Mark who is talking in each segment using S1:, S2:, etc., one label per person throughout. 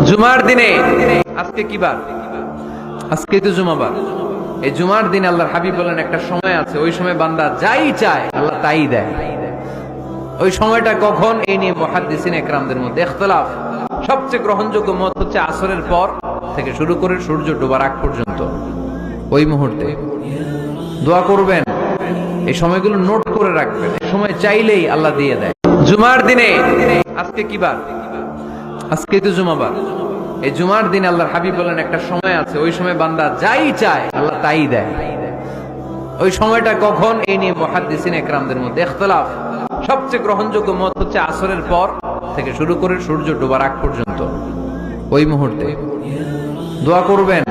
S1: জুমার দিনে আজকে কি বার? আজকে তো জুমাবার। এই জুমার দিনে আল্লাহর হাবিব বলেন একটা সময় আছে, ওই সময় বান্দা যাই চায় আল্লাহ তাই দেয়। ওই সময়টা কখন, এই নিয়ে মুহাদ্দিসিন ইকরামদের মধ্যে ইখতিলাফ। সবচেয়ে গ্রহণযোগ্য মত হচ্ছে আসরের পর থেকে শুরু করে সূর্য ডোবার আগ পর্যন্ত। ওই মুহূর্তে দোয়া করবেন, এই সময়গুলো নোট করে রাখবেন, এই সময় চাইলেই আল্লাহ দিয়ে দেয়। জুমার দিনে আজকে কি বার? আজকে তো জুমাবার। এই জুমার দিনে আল্লাহর হাবিব বলেন একটা সময় আছে, ওই সময় বান্দা যাই চায় আল্লাহ তাই দেয়। ওই সময়টা কখন, এই নিয়ে মুহাদ্দিসিন ইকরামদের মধ্যে ইখতিলাফ। সবচেয়ে গ্রহণযোগ্য মত হচ্ছে আসরের পর থেকে শুরু করে সূর্য ডোবার আগ পর্যন্ত। ওই মুহূর্তে দোয়া করবেন,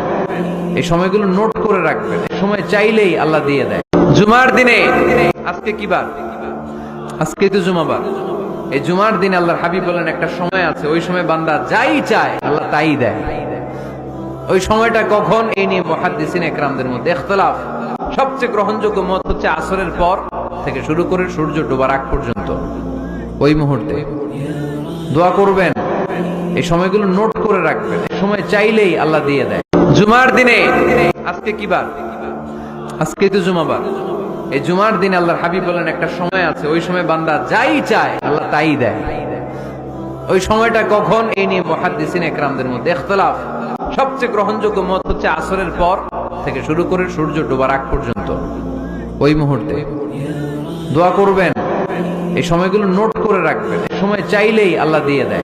S1: এই সময়গুলো নোট করে রাখবেন, এই সময় চাইলেই আল্লাহ দিয়ে দেয়। জুমার দিনে আজকে কি বার? আজকে তো জুমাবার। এই জুমার দিনে আল্লাহর হাবিব বলেন একটা সময় আছে, ওই সময় বান্দা যাই চায় আল্লাহ তাই দেয়। ওই সময়টা কখন, এই নিয়ে মুহাদ্দিসিন ইকরামদের মধ্যে ইখতিলাফ। সবচেয়ে গ্রহণযোগ্য মত হচ্ছে আসরের পর থেকে শুরু করে সূর্য ডোবার আগ পর্যন্ত। ওই মুহূর্তে দোয়া করবেন, এই সময়গুলো নোট করে রাখবেন, এই সময় চাইলেই আল্লাহ দিয়ে দেয়। জুমার দিনে আজকে কি বার? আজকে তো জুমাবার। এই জুমার দিনে আল্লাহর হাবিব বলেন একটা সময় আছে, ওই সময় বান্দা যাই চায় আল্লাহ তাই দেয়। ওই সময়টা কখন, এই নিয়ে মুহাদ্দিসিন ইকরামদের মধ্যে ইখতিলাফ। সবচেয়ে গ্রহণযোগ্য মত হচ্ছে আসরের পর থেকে শুরু করে সূর্য ডোবার আগ পর্যন্ত। ওই মুহূর্তে দোয়া করবেন, এই সময়গুলো নোট করে রাখবেন, এই সময় চাইলেই আল্লাহ দিয়ে দেয়।